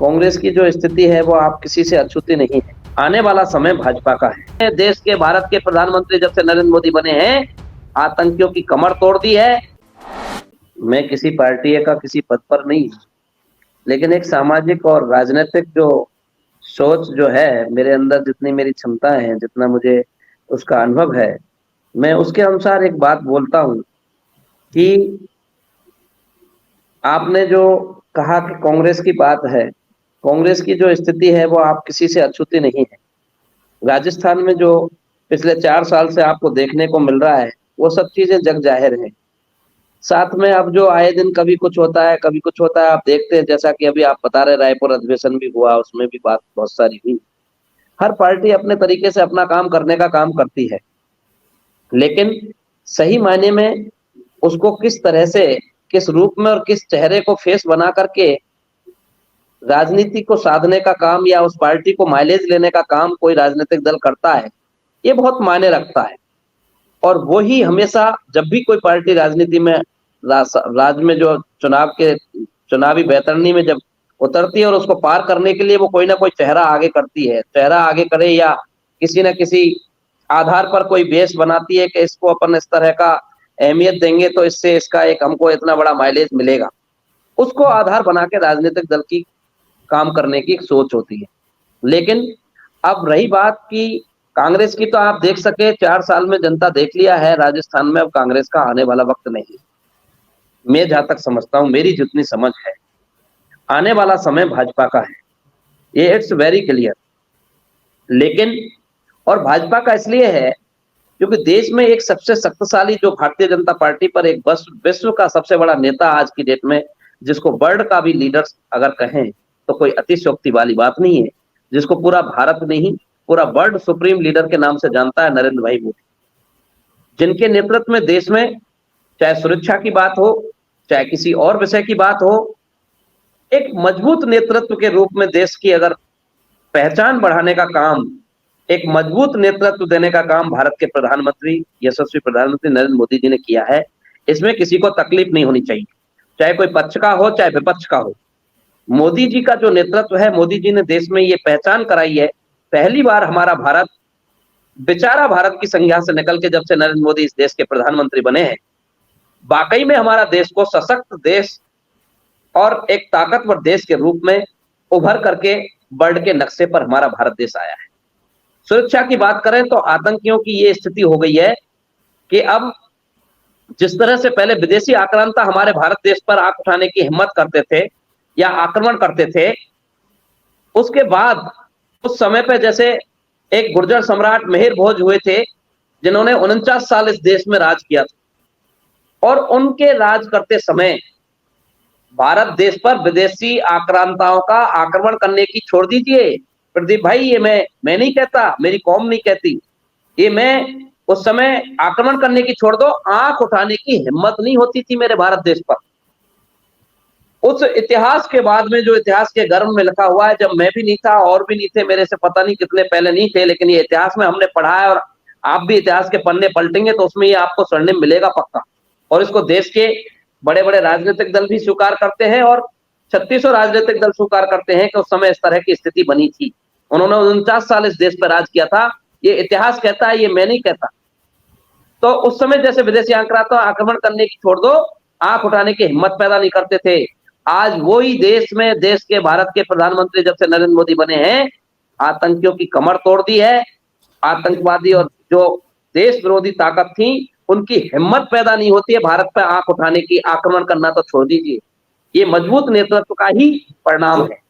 कांग्रेस की जो स्थिति है वो आप किसी से अछूती नहीं है। आने वाला समय भाजपा का है। देश के भारत के प्रधानमंत्री जब से नरेंद्र मोदी बने हैं, आतंकियों की कमर तोड़ दी है। मैं किसी पार्टी का किसी पद पर नहीं हूं, लेकिन एक सामाजिक और राजनीतिक जो सोच जो है मेरे अंदर, जितनी मेरी क्षमता है, जितना मुझे उसका अनुभव है, मैं उसके अनुसार एक बात बोलता हूं कि आपने जो कहा कि कांग्रेस की बात है, कांग्रेस की जो स्थिति है वो आप किसी से अछूती नहीं है। राजस्थान में जो पिछले 4 साल से आपको देखने को मिल रहा है, वो सब चीजें जग जाहिर है। साथ में अब जो आए दिन कभी कुछ होता है, कभी कुछ होता है, आप देखते हैं, जैसा कि अभी आप बता रहे, रायपुर अधिवेशन भी हुआ, उसमें भी बात बहुत सारी हुई। हर पार्टी अपने तरीके से अपना काम करने का काम करती है, लेकिन सही मायने में उसको किस तरह से, किस रूप में और किस चेहरे को फेस बना करके राजनीति को साधने का काम या उस पार्टी को माइलेज लेने का काम कोई राजनीतिक दल करता है, ये बहुत मायने रखता है। और वो ही हमेशा, जब भी कोई पार्टी राजनीति में, राज्य में जो चुनावी बैतरणी में जब उतरती है और उसको पार करने के लिए वो कोई ना कोई चेहरा आगे करती है, चेहरा आगे करे या किसी न किसी आधार पर कोई बेस बनाती है कि इसको अपन इस तरह का अहमियत देंगे तो इससे इसका एक हमको इतना बड़ा माइलेज मिलेगा। उसको आधार बना के राजनीतिक दल की काम करने की एक सोच होती है। लेकिन अब रही बात कि कांग्रेस की, तो आप देख सके 4 साल में जनता देख लिया है राजस्थान में, अब कांग्रेस का आने वाला वक्त नहीं। मैं जहां तक समझता हूं, मेरी जितनी समझ है, आने वाला समय भाजपा का है, ये इट्स वेरी क्लियर। लेकिन और भाजपा का इसलिए है क्योंकि देश में एक सबसे शक्तिशाली, जो भारतीय जनता पार्टी पर एक बस विश्व का सबसे बड़ा नेता आज की डेट में, जिसको वर्ल्ड का भी लीडर अगर कहें तो कोई अतिशयोक्ति वाली बात नहीं है, जिसको पूरा भारत नहीं, पूरा वर्ल्ड सुप्रीम लीडर के नाम से जानता है, नरेंद्र भाई मोदी, जिनके नेतृत्व में देश में चाहे सुरक्षा की बात हो, चाहे किसी और विषय की बात हो, एक मजबूत नेतृत्व के रूप में देश की अगर पहचान बढ़ाने का काम, एक मजबूत नेतृत्व देने का काम भारत के प्रधानमंत्री, यशस्वी प्रधानमंत्री नरेंद्र मोदी जी ने किया है। इसमें किसी को तकलीफ नहीं होनी चाहिए, चाहे कोई पक्ष का हो चाहे विपक्ष का हो। मोदी जी का जो नेतृत्व है, मोदी जी ने देश में ये पहचान कराई है। पहली बार हमारा भारत, बेचारा भारत की संज्ञा से निकल के जब से नरेंद्र मोदी इस देश के प्रधानमंत्री बने हैं, वाकई में हमारा देश को सशक्त देश और एक ताकतवर देश के रूप में उभर करके वर्ल्ड के नक्शे पर हमारा भारत देश आया है। सुरक्षा की बात करें तो आतंकियों की ये स्थिति हो गई है कि अब जिस तरह से पहले विदेशी आक्रांता हमारे भारत देश पर आंख उठाने की हिम्मत करते थे या आक्रमण करते थे, उसके बाद उस समय पे जैसे एक गुर्जर सम्राट मिहिर भोज हुए थे, जिन्होंने 49 साल इस देश में राज किया था, और उनके राज करते समय भारत देश पर विदेशी आक्रांताओं का आक्रमण करने की, छोड़ दीजिए प्रदीप भाई, ये मैं नहीं कहता, मेरी कौम नहीं कहती, ये मैं उस समय आक्रमण करने की छोड़ दो, आंख उठाने की हिम्मत नहीं होती थी मेरे भारत देश पर। उस इतिहास के बाद में, जो इतिहास के गर्भ में लिखा हुआ है, जब मैं भी नहीं था और भी नहीं थे, मेरे से पता नहीं कितने पहले नहीं थे, लेकिन ये इतिहास में हमने पढ़ा है, और आप भी इतिहास के पन्ने पलटेंगे तो उसमें ये आपको स्वर्णिम मिलेगा पक्का। और इसको देश के बड़े बड़े राजनीतिक दल भी स्वीकार करते हैं, और 36 राजनीतिक दल स्वीकार करते हैं कि उस समय इस तरह की स्थिति बनी थी। उन्होंने 49 साल इस देश पर राज किया था, ये इतिहास कहता है, ये मैं नहीं कहता। तो उस समय जैसे विदेशी आक्रांता आक्रमण करने की छोड़ दो, आंख उठाने की हिम्मत पैदा नहीं करते थे। आज वही देश में, देश के भारत के प्रधानमंत्री जब से नरेंद्र मोदी बने हैं, आतंकियों की कमर तोड़ दी है। आतंकवादी और जो देश विरोधी ताकत थी, उनकी हिम्मत पैदा नहीं होती है भारत पर आंख उठाने की, आक्रमण करना तो छोड़ दीजिए। ये मजबूत नेतृत्व का ही परिणाम है।